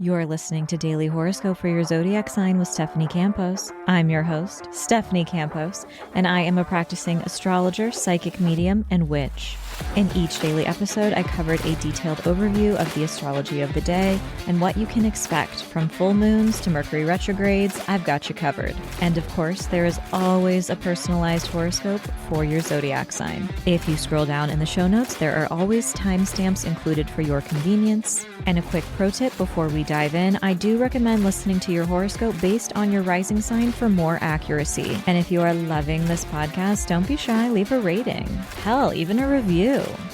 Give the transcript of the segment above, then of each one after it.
You're listening to Daily Horoscope for your zodiac sign with Stephanie Campos. I'm your host, Stephanie Campos, and I am a practicing astrologer, psychic medium, and witch. In each daily episode, I covered a detailed overview of the astrology of the day and what you can expect from full moons to Mercury retrogrades. I've got you covered. And of course, there is always a personalized horoscope for your zodiac sign. If you scroll down in the show notes, there are always timestamps included for your convenience. And a quick pro tip before we dive in, I do recommend listening to your horoscope based on your rising sign for more accuracy. And if you are loving this podcast, don't be shy, leave a rating. Hell, even a review.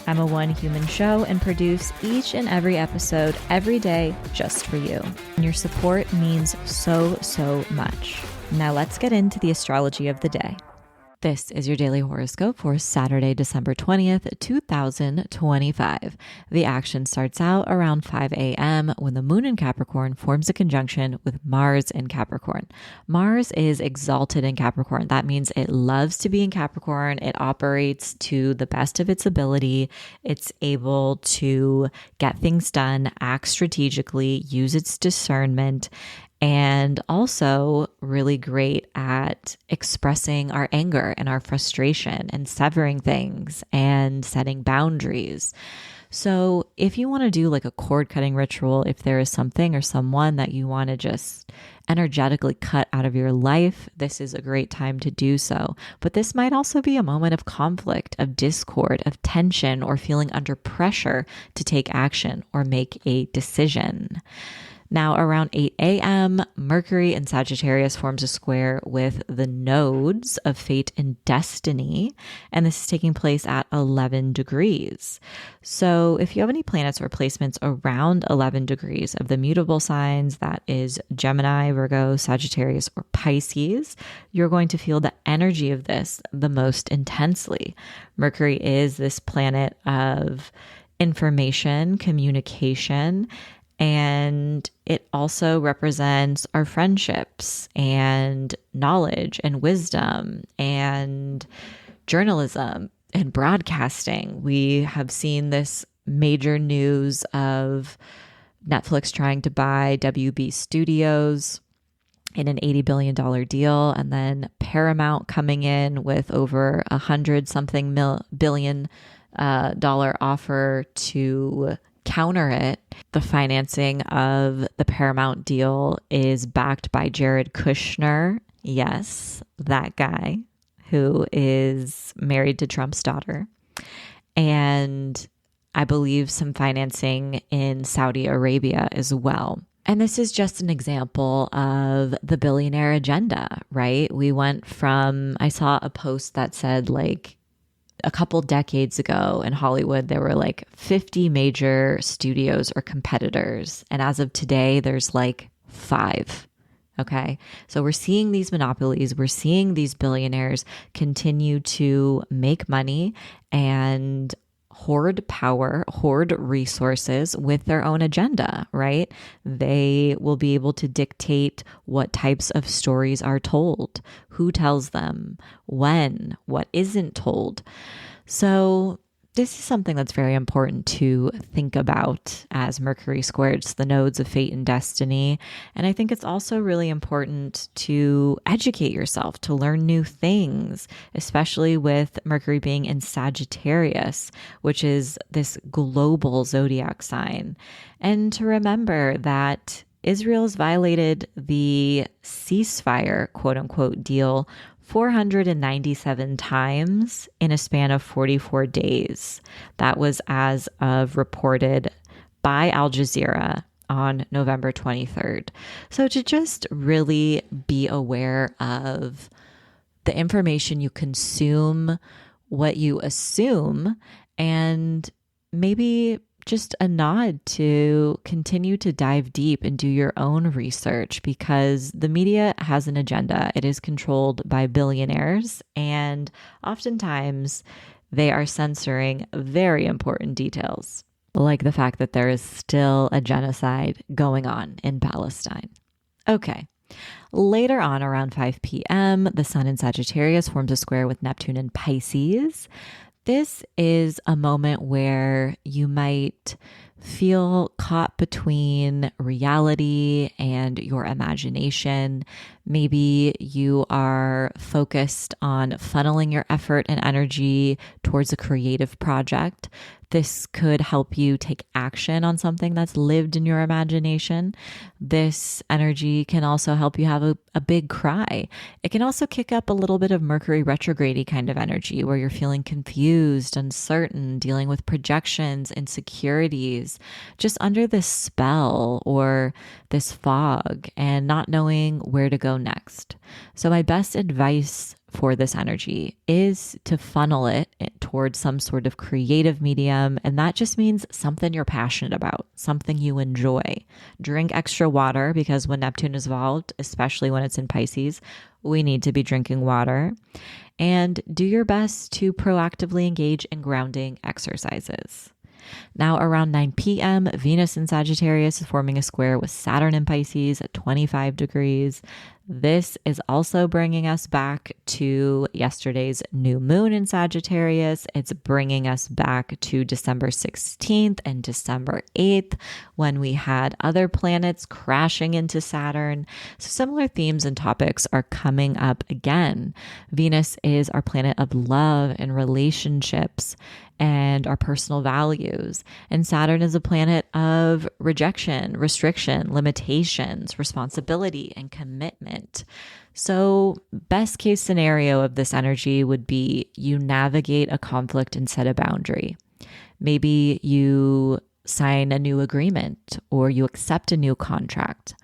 I'm a one human show and produce each and every episode every day just for you. And your support means so much. Now let's get into the astrology of the day. This is your daily horoscope for Saturday, December 20th, 2025. The action starts out around 5 a.m. when the moon in Capricorn forms a conjunction with Mars in Capricorn. Mars is exalted in Capricorn. That means it loves to be in Capricorn. It operates to the best of its ability. It's able to get things done, act strategically, use its discernment, and also really great at expressing our anger and our frustration and severing things and setting boundaries. So if you want to do like a cord cutting ritual, if there is something or someone that you want to just energetically cut out of your life, this is a great time to do so. But this might also be a moment of conflict, of discord, of tension, or feeling under pressure to take action or make a decision. Now, around 8 a.m., Mercury in Sagittarius forms a square with the nodes of fate and destiny, and this is taking place at 11 degrees. So if you have any planets or placements around 11 degrees of the mutable signs, that is Gemini, Virgo, Sagittarius, or Pisces, you're going to feel the energy of this the most intensely. Mercury is this planet of information, communication, and it also represents our friendships and knowledge and wisdom and journalism and broadcasting. We have seen this major news of Netflix trying to buy WB Studios in an $80 billion deal, and then Paramount coming in with over $100 billion offer to counter it. The financing of the Paramount deal is backed by Jared Kushner. Yes, that guy who is married to Trump's daughter. And I believe some financing in Saudi Arabia as well. And this is just an example of the billionaire agenda, right? We went from, I saw a post that said like, a couple decades ago in Hollywood, there were like 50 major studios or competitors. And as of today, there's like 5. Okay. So we're seeing these monopolies. We're seeing these billionaires continue to make money and hoard power, hoard resources with their own agenda, right? They will be able to dictate what types of stories are told, who tells them, when, what isn't told. So this is something that's very important to think about as Mercury squares the nodes of fate and destiny. And I think it's also really important to educate yourself, to learn new things, especially with Mercury being in Sagittarius, which is this global zodiac sign. And to remember that Israel's violated the ceasefire, quote unquote, deal 497 times in a span of 44 days. That was as of reported by Al Jazeera on November 23rd. So to just really be aware of the information you consume, what you assume, and maybe just a nod to continue to dive deep and do your own research, because the media has an agenda. It is controlled by billionaires, and oftentimes they are censoring very important details, like the fact that there is still a genocide going on in Palestine. Okay. Later on, around 5 p.m., the sun in Sagittarius forms a square with Neptune in Pisces. This is a moment where you might feel caught between reality and your imagination. Maybe you are focused on funneling your effort and energy towards a creative project. This could help you take action on something that's lived in your imagination. This energy can also help you have a big cry. It can also kick up a little bit of Mercury retrograde kind of energy where you're feeling confused, uncertain, dealing with projections, insecurities, just under this spell or this fog and not knowing where to go next. So my best advice for this energy is to funnel it towards some sort of creative medium. And that just means something you're passionate about, something you enjoy. Drink extra water because when Neptune is involved, especially when it's in Pisces, we need to be drinking water. And do your best to proactively engage in grounding exercises. Now around 9 p.m., Venus in Sagittarius is forming a square with Saturn in Pisces at 25 degrees. This is also bringing us back to yesterday's new moon in Sagittarius. It's bringing us back to December 16th and December 8th when we had other planets crashing into Saturn. So similar themes and topics are coming up again. Venus is our planet of love and relationships and our personal values. And Saturn is a planet of rejection, restriction, limitations, responsibility, and commitment. So best case scenario of this energy would be you navigate a conflict and set a boundary. Maybe you sign a new agreement or you accept a new contract.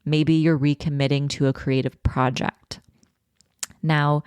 Maybe you're recommitting to a creative project. Now,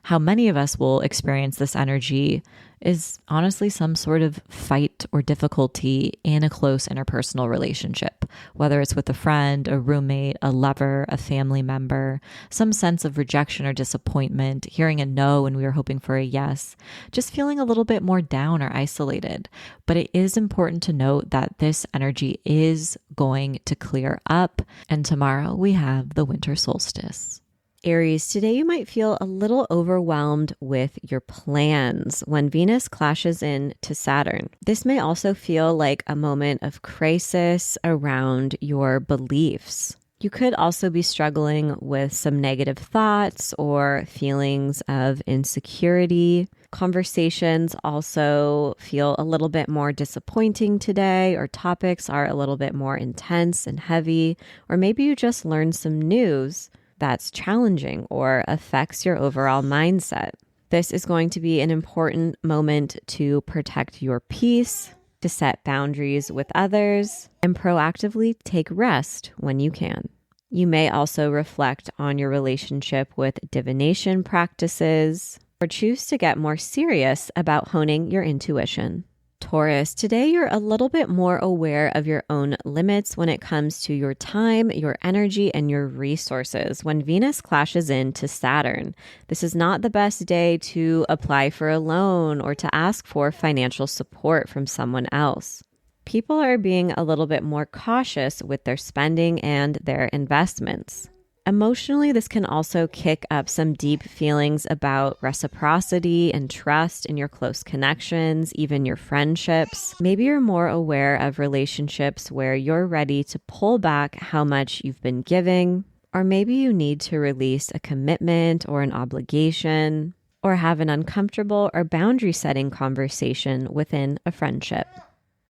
how many of us will experience this energy is honestly some sort of fight or difficulty in a close interpersonal relationship, whether it's with a friend, a roommate, a lover, a family member, some sense of rejection or disappointment, hearing a no when we were hoping for a yes, just feeling a little bit more down or isolated. But it is important to note that this energy is going to clear up, and tomorrow we have the winter solstice. Aries, today you might feel a little overwhelmed with your plans when Venus clashes in to Saturn. This may also feel like a moment of crisis around your beliefs. You could also be struggling with some negative thoughts or feelings of insecurity. Conversations also feel a little bit more disappointing today, or topics are a little bit more intense and heavy, or maybe you just learned some news that's challenging or affects your overall mindset. This is going to be an important moment to protect your peace, to set boundaries with others, and proactively take rest when you can. You may also reflect on your relationship with divination practices or choose to get more serious about honing your intuition. Taurus, today you're a little bit more aware of your own limits when it comes to your time, your energy, and your resources when Venus clashes into Saturn. This is not the best day to apply for a loan or to ask for financial support from someone else. People are being a little bit more cautious with their spending and their investments. Emotionally, this can also kick up some deep feelings about reciprocity and trust in your close connections, even your friendships. Maybe you're more aware of relationships where you're ready to pull back how much you've been giving, or maybe you need to release a commitment or an obligation, or have an uncomfortable or boundary-setting conversation within a friendship.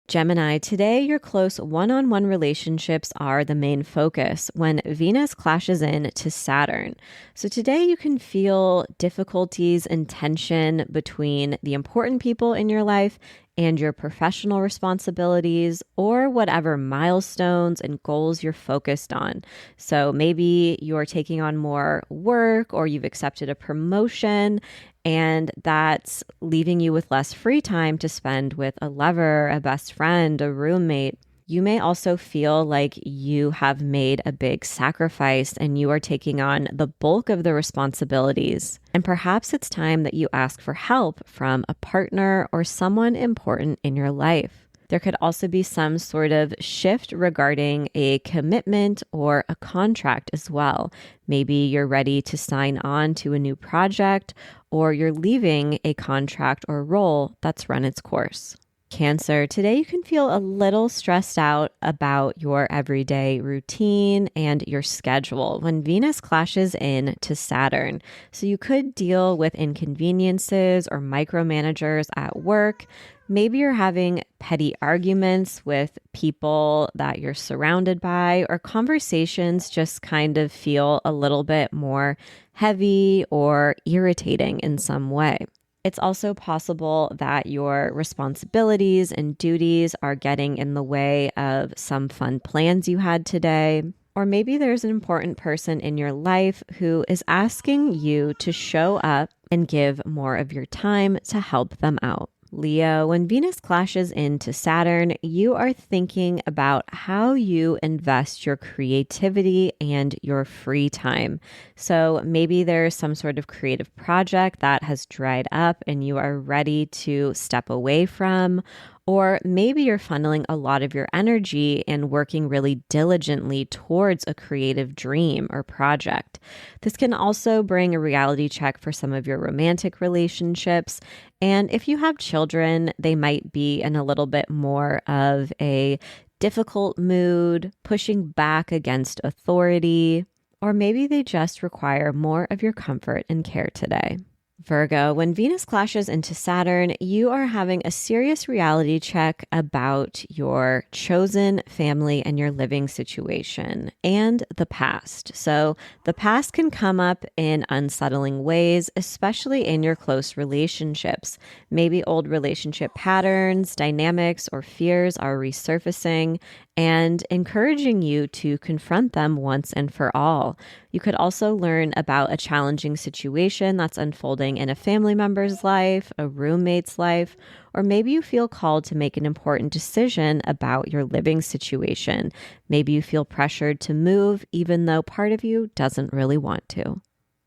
Gemini, today your close one-on-one relationships are the main focus when Venus clashes in to Saturn. So today you can feel difficulties and tension between the important people in your life and your professional responsibilities or whatever milestones and goals you're focused on. So maybe you're taking on more work or you've accepted a promotion, and that's leaving you with less free time to spend with a lover, a best friend, a roommate. You may also feel like you have made a big sacrifice and you are taking on the bulk of the responsibilities. And perhaps it's time that you ask for help from a partner or someone important in your life. There could also be some sort of shift regarding a commitment or a contract as well. Maybe you're ready to sign on to a new project, or you're leaving a contract or role that's run its course. Cancer, today you can feel a little stressed out about your everyday routine and your schedule when Venus clashes in to Saturn. So you could deal with inconveniences or micromanagers at work. Maybe you're having petty arguments with people that you're surrounded by, or conversations just kind of feel a little bit more heavy or irritating in some way. It's also possible that your responsibilities and duties are getting in the way of some fun plans you had today. Or maybe there's an important person in your life who is asking you to show up and give more of your time to help them out. Leo, when Venus clashes into Saturn, you are thinking about how you invest your creativity and your free time. So maybe there's some sort of creative project that has dried up and you are ready to step away from. Or maybe you're funneling a lot of your energy and working really diligently towards a creative dream or project. This can also bring a reality check for some of your romantic relationships. And if you have children, they might be in a little bit more of a difficult mood, pushing back against authority, or maybe they just require more of your comfort and care today. Virgo, when Venus clashes into Saturn, you are having a serious reality check about your chosen family and your living situation and the past. So the past can come up in unsettling ways, especially in your close relationships. Maybe old relationship patterns, dynamics, or fears are resurfacing and encouraging you to confront them once and for all. You could also learn about a challenging situation that's unfolding in a family member's life, a roommate's life, or maybe you feel called to make an important decision about your living situation. Maybe you feel pressured to move even though part of you doesn't really want to.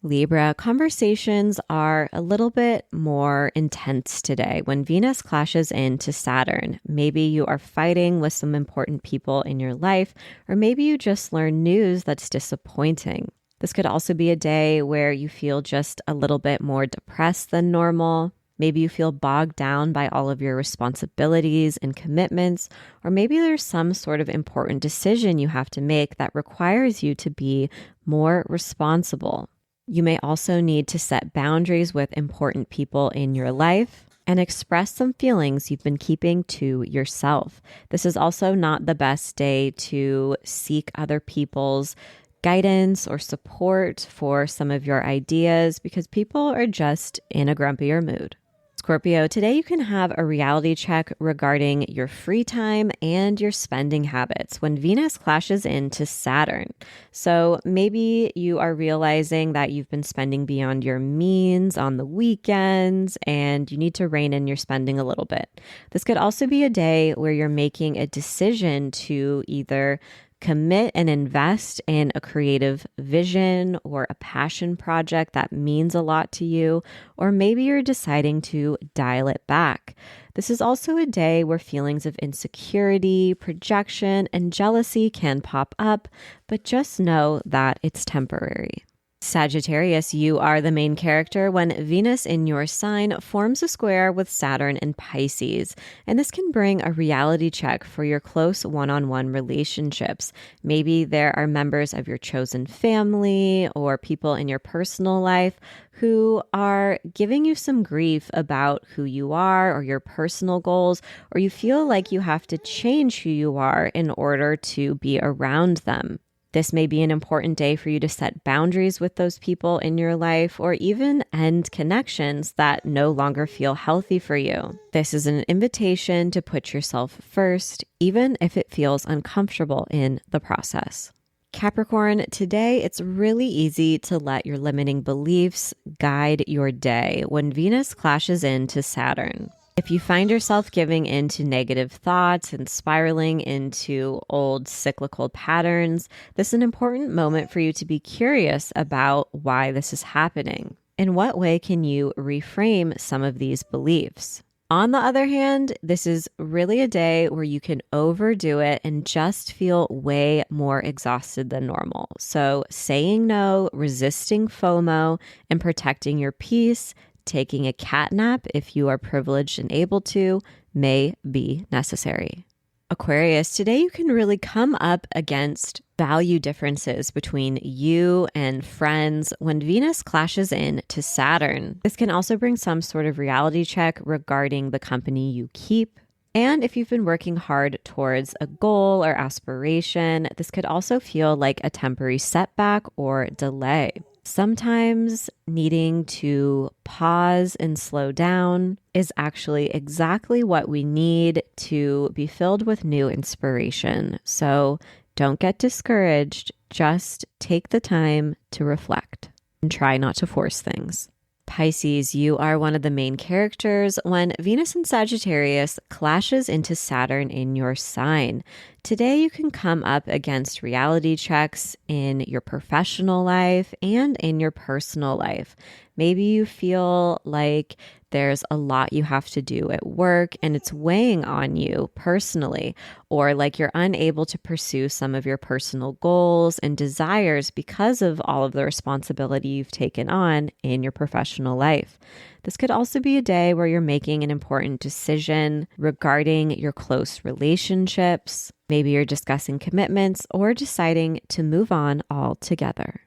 Libra, conversations are a little bit more intense today when Venus clashes into Saturn. Maybe you are fighting with some important people in your life, or maybe you just learn news that's disappointing. This could also be a day where you feel just a little bit more depressed than normal. Maybe you feel bogged down by all of your responsibilities and commitments, or maybe there's some sort of important decision you have to make that requires you to be more responsible. You may also need to set boundaries with important people in your life and express some feelings you've been keeping to yourself. This is also not the best day to seek other people's guidance or support for some of your ideas because people are just in a grumpier mood. Scorpio, today you can have a reality check regarding your free time and your spending habits when Venus clashes into Saturn. So maybe you are realizing that you've been spending beyond your means on the weekends and you need to rein in your spending a little bit. This could also be a day where you're making a decision to either commit and invest in a creative vision or a passion project that means a lot to you, or maybe you're deciding to dial it back. This is also a day where feelings of insecurity, projection, and jealousy can pop up, but just know that it's temporary. Sagittarius, you are the main character when Venus in your sign forms a square with Saturn in Pisces. And this can bring a reality check for your close one-on-one relationships. Maybe there are members of your chosen family or people in your personal life who are giving you some grief about who you are or your personal goals, or you feel like you have to change who you are in order to be around them. This may be an important day for you to set boundaries with those people in your life or even end connections that no longer feel healthy for you. This is an invitation to put yourself first, even if it feels uncomfortable in the process. Capricorn, today it's really easy to let your limiting beliefs guide your day when Venus clashes into Saturn. If you find yourself giving into negative thoughts and spiraling into old cyclical patterns, this is an important moment for you to be curious about why this is happening. In what way can you reframe some of these beliefs? On the other hand, this is really a day where you can overdo it and just feel way more exhausted than normal. So saying no, resisting FOMO, and protecting your peace taking a cat nap, if you are privileged and able to, may be necessary. Aquarius, today you can really come up against value differences between you and friends when Venus clashes in to Saturn. This can also bring some sort of reality check regarding the company you keep. And if you've been working hard towards a goal or aspiration, this could also feel like a temporary setback or delay. Sometimes needing to pause and slow down is actually exactly what we need to be filled with new inspiration. So don't get discouraged. Just take the time to reflect and try not to force things. Pisces, you are one of the main characters when Venus and Sagittarius clashes into Saturn in your sign. Today, you can come up against reality checks in your professional life and in your personal life. Maybe you feel like there's a lot you have to do at work and it's weighing on you personally, or like you're unable to pursue some of your personal goals and desires because of all of the responsibility you've taken on in your professional life. This could also be a day where you're making an important decision regarding your close relationships. Maybe you're discussing commitments or deciding to move on altogether.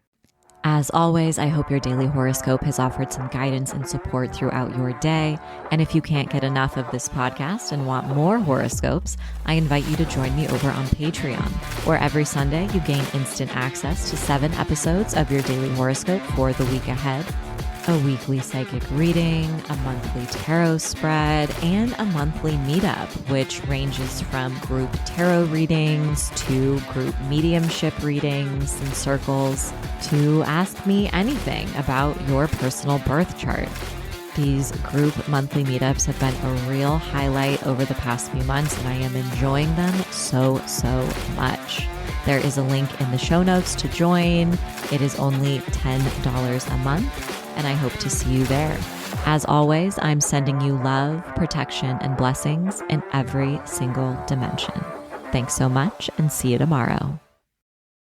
As always, I hope your daily horoscope has offered some guidance and support throughout your day. And if you can't get enough of this podcast and want more horoscopes, I invite you to join me over on Patreon, where every Sunday you gain instant access to 7 episodes of your daily horoscope for the week ahead, a weekly psychic reading, a monthly tarot spread, and a monthly meetup, which ranges from group tarot readings to group mediumship readings and circles to ask me anything about your personal birth chart. These group monthly meetups have been a real highlight over the past few months, and I am enjoying them so much. There is a link in the show notes to join. It is only $10 a month. And I hope to see you there. As always, I'm sending you love, protection, and blessings in every single dimension. Thanks so much, and see you tomorrow.